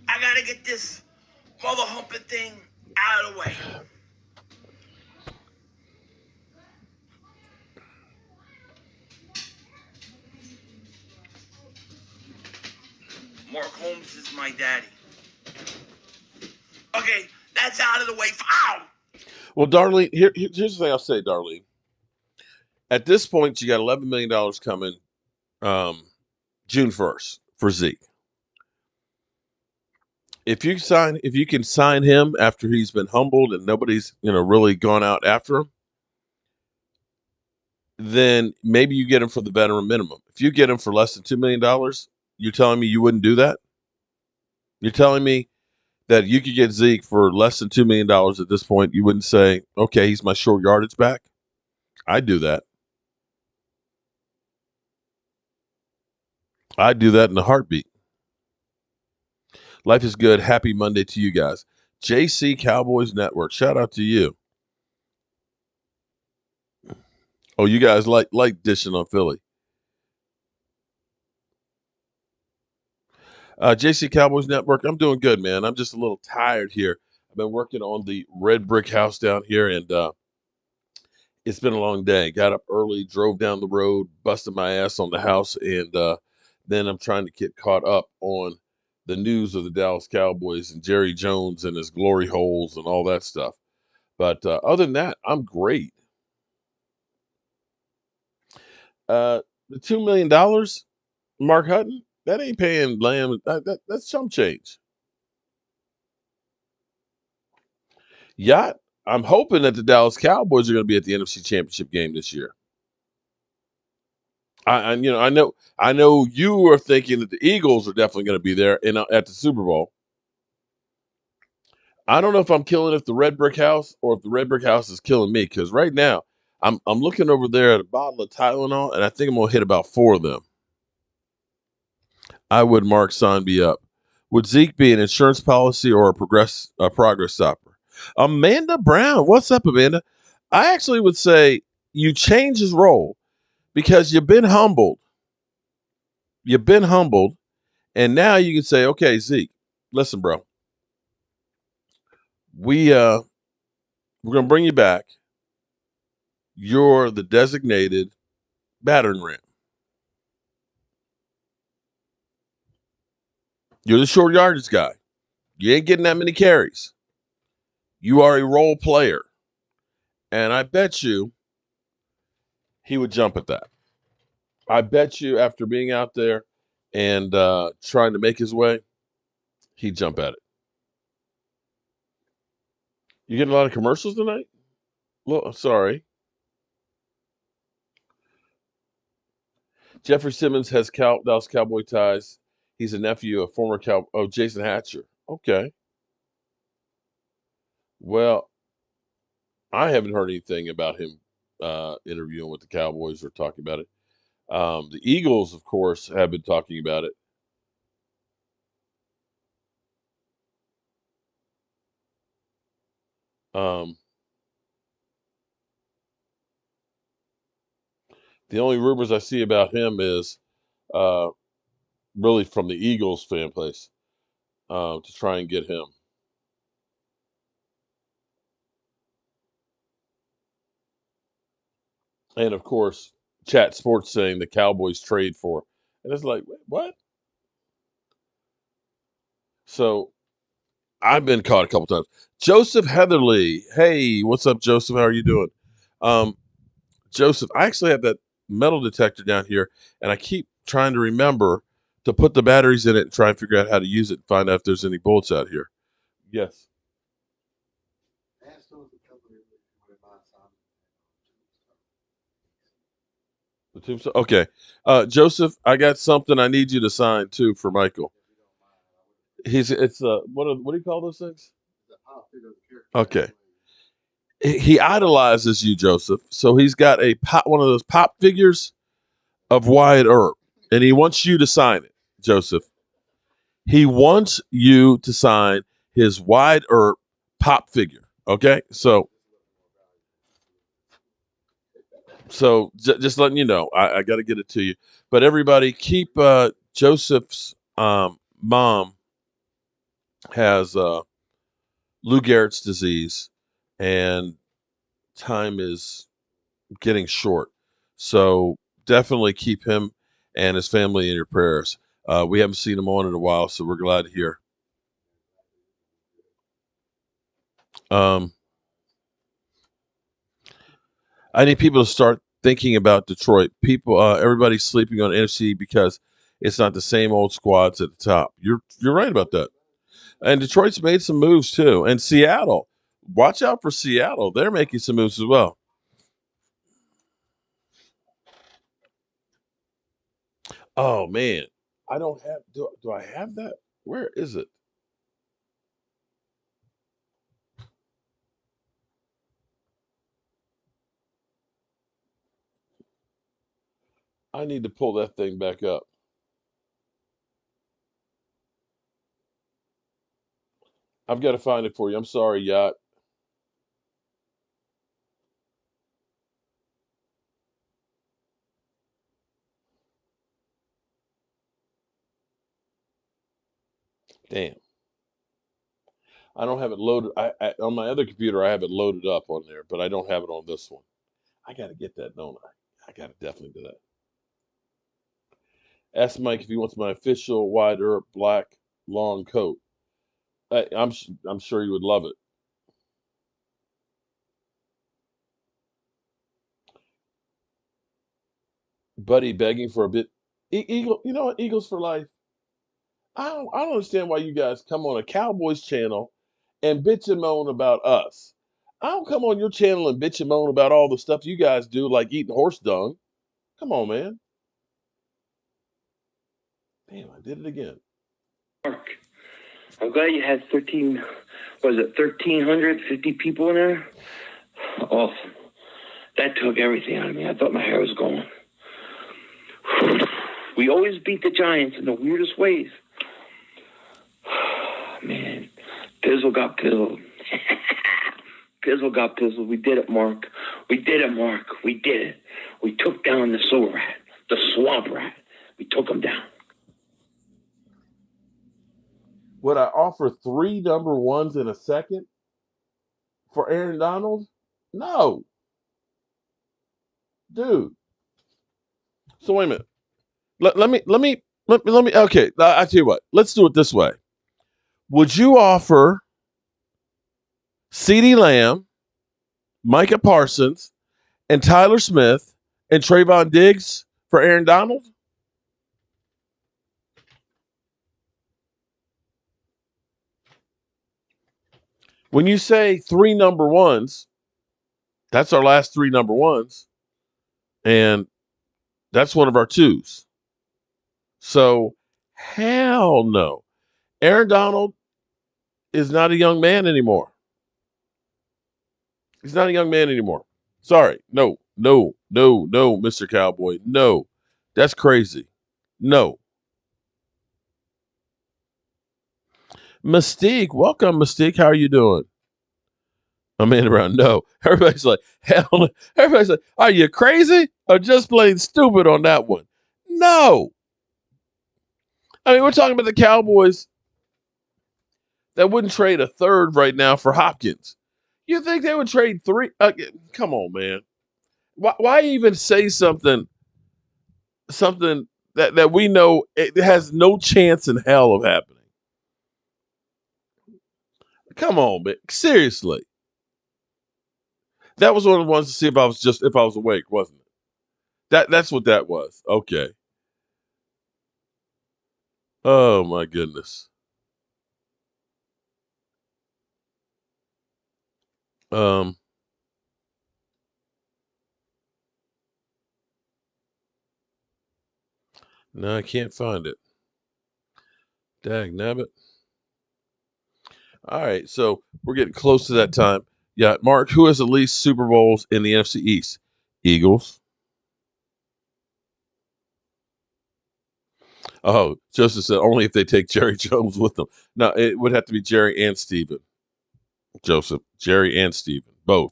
I gotta get this mother humping thing out of the way. Mark Holmes is my daddy. Okay, that's out of the way. Ow! Well, Darlene, here's the thing I'll say, Darlene. At this point, you got $11 million coming June 1st for Zeke. If you can sign him after he's been humbled and nobody's really gone out after him, then maybe you get him for the veteran minimum. If you get him for less than $2 million, you're telling me you wouldn't do that? You're telling me that you could get Zeke for less than $2 million at this point, you wouldn't say, okay, he's my short yardage back? I'd do that. I'd do that in a heartbeat. Life is good. Happy Monday to you guys. JC Cowboys Network. Shout out to you. Oh, you guys like dishing on Philly. JC Cowboys Network. I'm doing good, man. I'm just a little tired here. I've been working on the red brick house down here, and It's been a long day. Got up early, drove down the road, busted my ass on the house, and then I'm trying to get caught up on the news of the Dallas Cowboys and Jerry Jones and his glory holes and all that stuff. But other than that, I'm great. The $2 million, Mark Hutton, that ain't paying Lamb. That's chump change. Yacht, I'm hoping that the Dallas Cowboys are going to be at the NFC Championship game this year. I know you are thinking that the Eagles are definitely going to be there at the Super Bowl. I don't know if I'm killing if the Red Brick House or if the Red Brick House is killing me, because right now I'm looking over there at a bottle of Tylenol, and I think I'm gonna hit about 4 of them. I would mark sign me up. Would Zeke be an insurance policy or a progress stopper? Amanda Brown, what's up, Amanda? I actually would say you change his role because you've been humbled. You've been humbled, and now you can say, okay, Zeke, listen, bro, we're gonna bring you back. You're the designated battering ram. You're the short yardage guy. You ain't getting that many carries. You are a role player. And I bet you he would jump at that. I bet you after being out there and trying to make his way, he'd jump at it. You getting a lot of commercials tonight? Well, sorry. Jeffrey Simmons has Dallas Cowboy ties. He's a nephew of former Jason Hatcher. Okay. Well, I haven't heard anything about him interviewing with the Cowboys or talking about it. The Eagles, of course, have been talking about it. The only rumors I see about him is uh, really from the Eagles fan place to try and get him. And of course, Chat Sports saying the Cowboys trade for. And it's like, what? So I've been caught a couple times. Joseph Heatherly. Hey, what's up, Joseph? How are you doing? Um, Joseph, I actually have that metal detector down here, and I keep trying to remember to put the batteries in it and try and figure out how to use it and find out if there's any bullets out here. Yes. The tombstone. Okay. Joseph, I got something I need you to sign too for Michael. It's what do you call those things? Okay. He idolizes you, Joseph. So he's got one of those pop figures of Wyatt Earp, and he wants you to sign it, Joseph. He wants you to sign his Wyatt Earp pop figure. Okay, so just letting you know, I got to get it to you. But everybody, keep Joseph's mom has Lou Gehrig's disease, and time is getting short. So definitely keep him and his family in your prayers. We haven't seen him on in a while, so we're glad to hear. Um, I need people to start thinking about Detroit. Everybody's sleeping on NFC because it's not the same old squads at the top. You're right about that. And Detroit's made some moves too. And Seattle, watch out for Seattle. They're making some moves as well. Oh man, I don't have. Do I have that? Where is it? I need to pull that thing back up. I've got to find it for you. I'm sorry, Yacht. Damn. I don't have it loaded. On my other computer, I have it loaded up on there, but I don't have it on this one. I got to get that, don't I? I got to definitely do that. Ask Mike if he wants my official wide Earp black long coat. I'm sure you would love it. Buddy begging for a bit. Eagle, you know what? Eagles for life. I don't understand why you guys come on a Cowboys channel and bitch and moan about us. I don't come on your channel and bitch and moan about all the stuff you guys do, like eating horse dung. Come on, man. Damn, I did it again. Mark, I'm glad you had 1,350 people in there? Awesome. That took everything out of me. I thought my hair was going. We always beat the Giants in the weirdest ways. Man, Pizzle got pizzled. Pizzle got pizzled. We did it, Mark. We did it, Mark. We did it. We took down the sewer rat, the swamp rat. We took him down. Would I offer 3 number ones in a second for Aaron Donald? No. Dude. So wait a minute. Let me. Okay, I tell you what. Let's do it this way. Would you offer CeeDee Lamb, Micah Parsons, and Tyler Smith and Trayvon Diggs for Aaron Donald? When you say 3 number ones, that's our last 3 number ones, and that's one of our 2s. So, hell no. Aaron Donald is not a young man anymore. He's not a young man anymore. Sorry. No, Mr. Cowboy. No. That's crazy. No. Mystique, welcome, Mystique. How are you doing? Amanda Brown, no. Everybody's like, hell no. Everybody's like, are you crazy or just plain stupid on that one? No. I mean, we're talking about the Cowboys that wouldn't trade a third right now for Hopkins. You think they would trade 3? Come on, man. Why even say something that we know it has no chance in hell of happening? Come on, man. Seriously. That was one of the ones to see if I was awake, wasn't it? That's what that was. Okay. Oh my goodness. No, I can't find it. Dag nabbit. All right, so we're getting close to that time. Yeah, Mark, who has the least Super Bowls in the NFC East? Eagles. Oh, Joseph said only if they take Jerry Jones with them. No, it would have to be Jerry and Steven. Joseph, Jerry and Steven, both.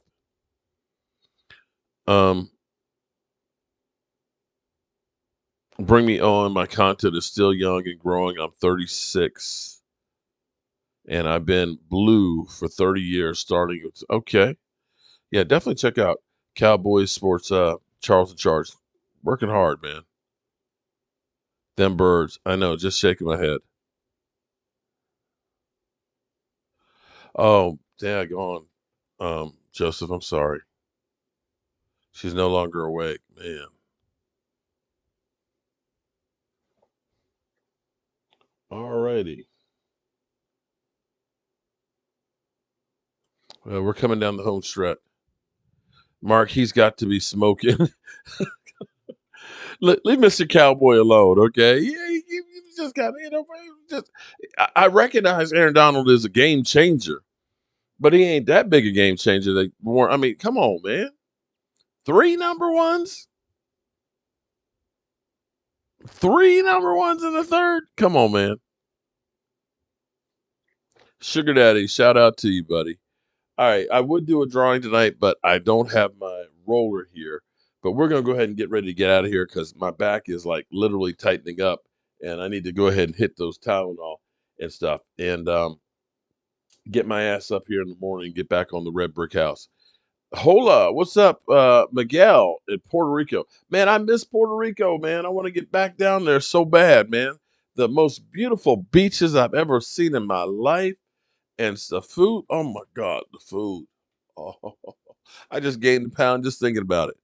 Bring me on. My content is still young and growing. I'm 36, and I've been blue for 30 years. Starting with okay, yeah, definitely check out Cowboys Sports. Charles in Charge, working hard, man. Them birds, I know. Just shaking my head. Oh, daggone, Joseph, I'm sorry. She's no longer awake, man. Alrighty. Well, we're coming down the home stretch. Mark, he's got to be smoking. Leave Mr. Cowboy alone, okay? Yeah, you just got just. I recognize Aaron Donald is a game changer, but he ain't that big a game changer. I mean, come on, man. 3 number ones, 3 number ones in the third. Come on, man. Sugar Daddy, shout out to you, buddy. All right, I would do a drawing tonight, but I don't have my roller here. But we're going to go ahead and get ready to get out of here because my back is like literally tightening up, and I need to go ahead and hit those Tylenol and stuff and get my ass up here in the morning, get back on the red brick house. Hola, what's up, Miguel in Puerto Rico? Man, I miss Puerto Rico, man. I want to get back down there so bad, man. The most beautiful beaches I've ever seen in my life, and it's the food. Oh my God, the food. Oh, I just gained a pound just thinking about it.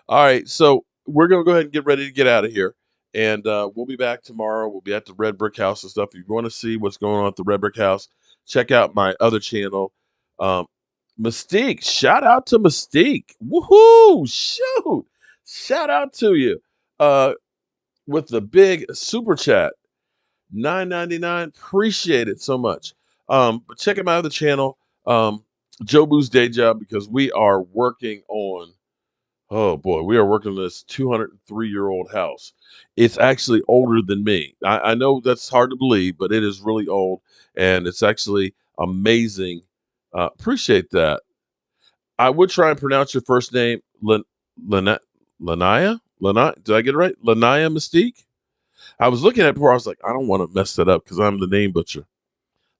All right, so we're gonna go ahead and get ready to get out of here, and we'll be back tomorrow. We'll be at the Red Brick House and stuff. If you want to see what's going on at the Red Brick House, check out my other channel, um, Mystique. Shout out to Mystique. Woohoo! Shoot! Shout out to you with the big super chat, $9.99. Appreciate it so much. But check out my other channel, Jobu's Day Job, because we are working on. Oh boy, we are working on this 203-year-old house. It's actually older than me. I know that's hard to believe, but it is really old, and it's actually amazing. Appreciate that. I would try and pronounce your first name, Lana, Lanaya. Lanaya, did I get it right? Lanaya Mystique. I was looking at it before. I was like, I don't want to mess that up because I'm the name butcher.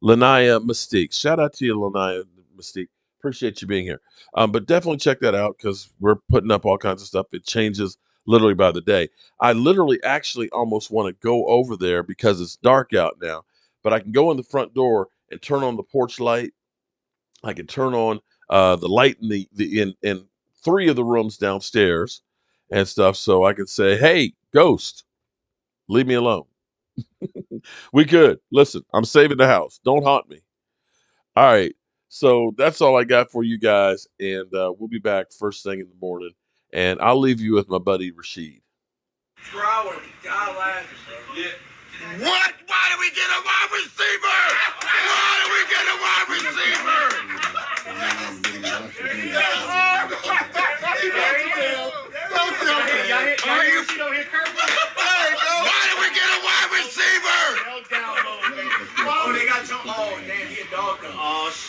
Lanaya Mystique. Shout out to you, Lanaya Mystique. Appreciate you being here. But definitely check that out because we're putting up all kinds of stuff. It changes literally by the day. I literally actually almost want to go over there because it's dark out now. But I can go in the front door and turn on the porch light. I can turn on the light in in three of the rooms downstairs and stuff. So I can say, "Hey, ghost, leave me alone." We could. Listen, I'm saving the house. Don't haunt me. All right. So that's all I got for you guys. And we'll be back first thing in the morning. And I'll leave you with my buddy Rashid. What? Why did we get a wide receiver? Why did we get a wide receiver? Why did we get a wide receiver? Oh, they got some. Oh, damn, he a dog. Oh, shit.